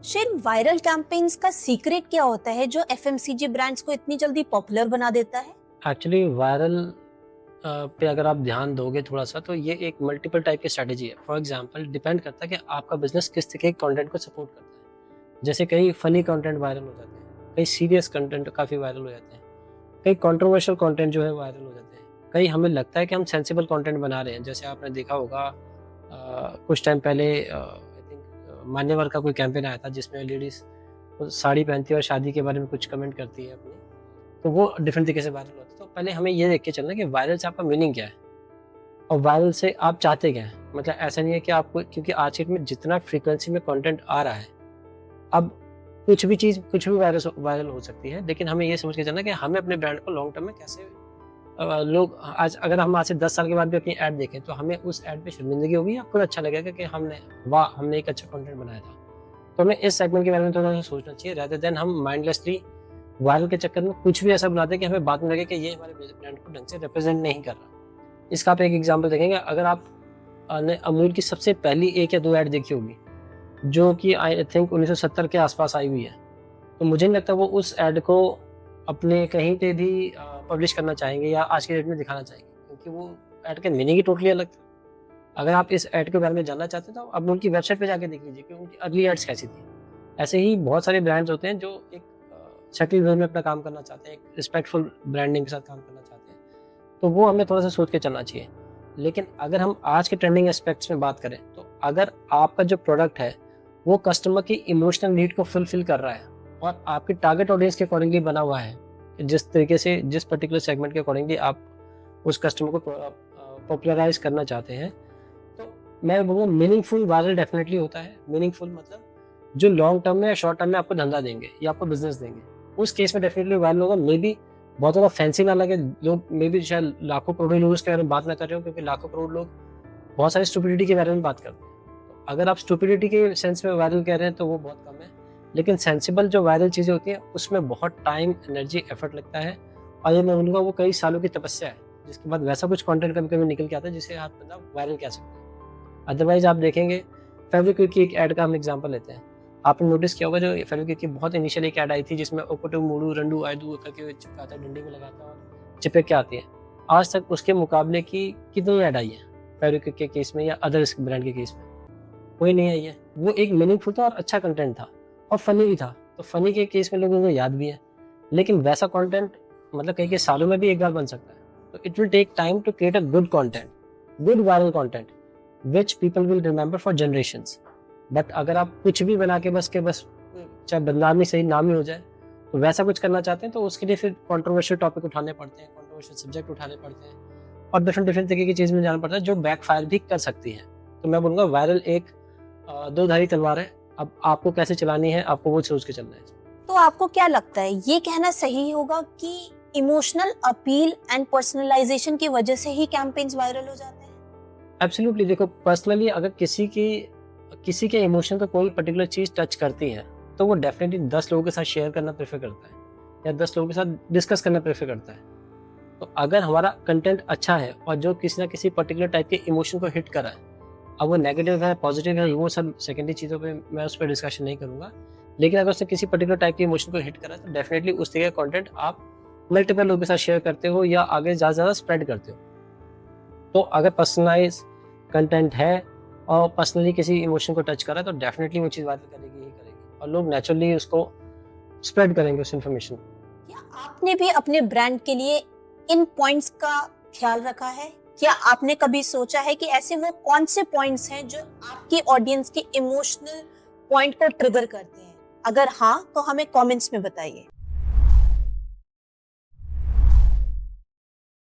Shin viral campaigns का secret क्या होता है जो एफएमसीजी ब्रांड्स को इतनी जल्दी पॉपुलर बना देता है? एक्चुअली वायरल पे अगर आप ध्यान दोगे थोड़ा सा तो ये एक मल्टीपल टाइप की स्ट्रैटेजी है। फॉर एग्जांपल डिपेंड करता है कि आपका बिजनेस किस तरह के कंटेंट को सपोर्ट करता है। जैसे कई फनी कंटेंट वायरल हो जाते हैं, कई सीरियस कंटेंट काफ़ी वायरल हो जाते हैं, कई कंट्रोवर्शियल कंटेंट जो है वायरल हो जाते हैं, कई हमें लगता है कि हम सेंसिबल कंटेंट बना रहे हैं। जैसे आपने देखा होगा कुछ टाइम पहले आई थिंक मान्यवर का कोई कैंपेन आया था जिसमें लेडीज़ साड़ी पहनती है और शादी के बारे में कुछ कमेंट करती है अपनी, तो वो डिफरेंट तरीके से वायरल होता है। तो पहले हमें ये देख के चलना है कि वायरल से आपका मीनिंग क्या है और वायरल से आप चाहते क्या हैं। मतलब ऐसा नहीं है कि आपको, क्योंकि आज के डेट में जितना फ्रीक्वेंसी में कंटेंट आ रहा है, अब कुछ भी चीज़ कुछ भी वायरल वायरल हो सकती है, लेकिन हमें ये समझ के चलना है कि हमें अपने ब्रांड को लॉन्ग टर्म में कैसे लोग आज अगर हम आज से 10 साल के बाद भी अपनी ऐड देखें तो हमें उस ऐड पे शर्मिंदगी होगी या खुद अच्छा लगेगा कि हमने एक अच्छा कंटेंट बनाया था। तो हमें इस सेगमेंट के बारे में थोड़ा सा सोचना चाहिए, रादर देन हम माइंडलेसली वायरल के चक्कर में कुछ भी ऐसा बनाते हैं कि हमें बाद में लगे कि ये हमारे ब्रांड को ढंग से रिप्रेजेंट नहीं कर रहा। इसका आप एक एग्जांपल देखेंगे, अगर आप ने अमूल की सबसे पहली 1 या 2 ऐड देखी होगी जो कि आई थिंक 1970 के आसपास आई हुई है, तो मुझे नहीं लगता वो उस ऐड को अपने कहीं पे भी पब्लिश करना चाहेंगे या आज के डेट में दिखाना चाहेंगे, क्योंकि वो ऐड का मीनिंग ही टोटली अलग था। अगर आप इस ऐड के बारे में जानना चाहते हैं तो आप उनकी वेबसाइट पे जाके देख लीजिए कि उनकी अर्ली एड्स कैसी थी। ऐसे ही बहुत सारे ब्रांड्स होते हैं जो एक शक्ल भर में अपना काम करना चाहते हैं, एक रिस्पेक्टफुल ब्रांडिंग के साथ काम करना चाहते हैं, तो वो हमें थोड़ा सा सोच के चलना चाहिए। लेकिन अगर हम आज के ट्रेंडिंग एस्पेक्ट्स में बात करें तो अगर आपका जो प्रोडक्ट है वो कस्टमर की इमोशनल नीड को फुलफिल कर रहा है और आपकी टारगेट ऑडियंस के अकॉर्डिंगली बना हुआ है, जिस तरीके से जिस पर्टिकुलर सेगमेंट के अकॉर्डिंगली आप उस कस्टमर को पॉपुलराइज करना चाहते हैं, तो मैं बोलूँगा मीनिंगफुल वायरल डेफिनेटली होता है। मीनिंगफुल मतलब जो लॉन्ग टर्म में या शॉर्ट टर्म में आपको धंधा देंगे या आपको बिजनेस देंगे, उस केस में डेफिनेटली वायरल होगा। मे बी बहुत ज़्यादा फैंसी ना लगे, लोग मे बी शायद लाखों करोड़ों लोग उसके बारे में बात ना कर रहे हो, क्योंकि लाखों करोड़ लोग बहुत सारी स्टुपिडिटी के बारे में बात करते हैं। तो अगर आप स्टुपिडिटी के सेंस में वायरल कह रहे हैं तो वो बहुत कम है, लेकिन सेंसिबल जो वायरल चीज़ें होती हैं उसमें बहुत टाइम, एनर्जी, एफर्ट लगता है और ये मैं बोलूँगा वो कई सालों की तपस्या है, जिसके बाद वैसा कुछ कंटेंट कभी-कभी निकल के आता है जिसे आप मतलब वायरल कह सकते हैं। अदरवाइज़ आप देखेंगे फेविक्विक की एक ऐड का हम एग्जांपल लेते हैं। आपने नोटिस किया होगा जो फेविक्विक की बहुत इनिशियल एक ऐड आई थी जिसमें ओकोटो मूडू रंडू आयदू करके चिपकाता है, डंडी में लगाता है और चिपक के आती है। आज तक उसके मुकाबले की कितनी ऐड आई है फेविक्विक के केस में या अदर ब्रांड के केस में? कोई नहीं आई है। वो एक मीनिंगफुल था और अच्छा कंटेंट था और फनी भी था, तो फनी के केस में लोगों को याद भी है। लेकिन वैसा कंटेंट मतलब कई सालों में भी एक बार बन सकता है। तो it will take time to create a good content, good viral content which people will remember for generations. But अगर आप कुछ भी बना के बस चाहे बदनाम ही सही नाम ही हो जाए, तो वैसा कुछ करना चाहते हैं तो उसके लिए फिर कंट्रोवर्शियल टॉपिक उठाने पड़ते हैं, कंट्रोवर्शियल सब्जेक्ट उठाने पड़ते हैं और डिफरेंट डिफरेंट तरीके की चीज़ में जाना पड़ता है जो बैकफायर भी कर सकती है। तो मैं बोलूँगा वायरल एक दो-धारी तलवार है। अब आपको कैसे चलानी है, आपको वो सोच के चलना है। तो आपको क्या लगता है, ये कहना सही होगा कि इमोशनल अपील एंड पर्सनलाइजेशन की वजह से ही कैंपेन्स वायरल हो जाते हैं? एब्सोल्युटली। देखो पर्सनली अगर किसी के इमोशन को कोई पर्टिकुलर चीज़ टच करती है तो वो डेफिनेटली 10 लोगों के साथ शेयर करना प्रेफर करता है या 10 लोगों के साथ डिस्कस करना प्रेफर करता है। तो अगर हमारा कंटेंट अच्छा है और जो किसी ना किसी पर्टिकुलर टाइप के इमोशन को हिट कर रहा है, अब वो नेगेटिव है, पॉजिटिव है, वो सब सेकेंडरी चीज़ों पे मैं उस पर डिस्कशन नहीं करूँगा। लेकिन अगर उसने किसी पर्टिकुलर टाइप के इमोशन को हिट करा है तो डेफिनेटली उस तरह का कंटेंट आप मल्टीपल लोगों के साथ शेयर करते हो या आगे ज़्यादा से ज़्यादा स्प्रेड करते हो। तो अगर पर्सनलाइज कंटेंट है और पर्सनली किसी इमोशन को टच कर रहा है तो डेफिनेटली वो चीज़ वायरल करेगी ही करेगी और लोग नेचुरली उसको स्प्रेड करेंगे उस इन्फॉर्मेशन। क्या आपने भी अपने ब्रांड के लिए इन पॉइंट्स का ख्याल रखा है? क्या आपने कभी सोचा है कि ऐसे वो कौन से पॉइंट्स हैं जो आपकी ऑडियंस के इमोशनल पॉइंट को ट्रिगर करते हैं? अगर हाँ, तो हमें कमेंट्स में बताइए।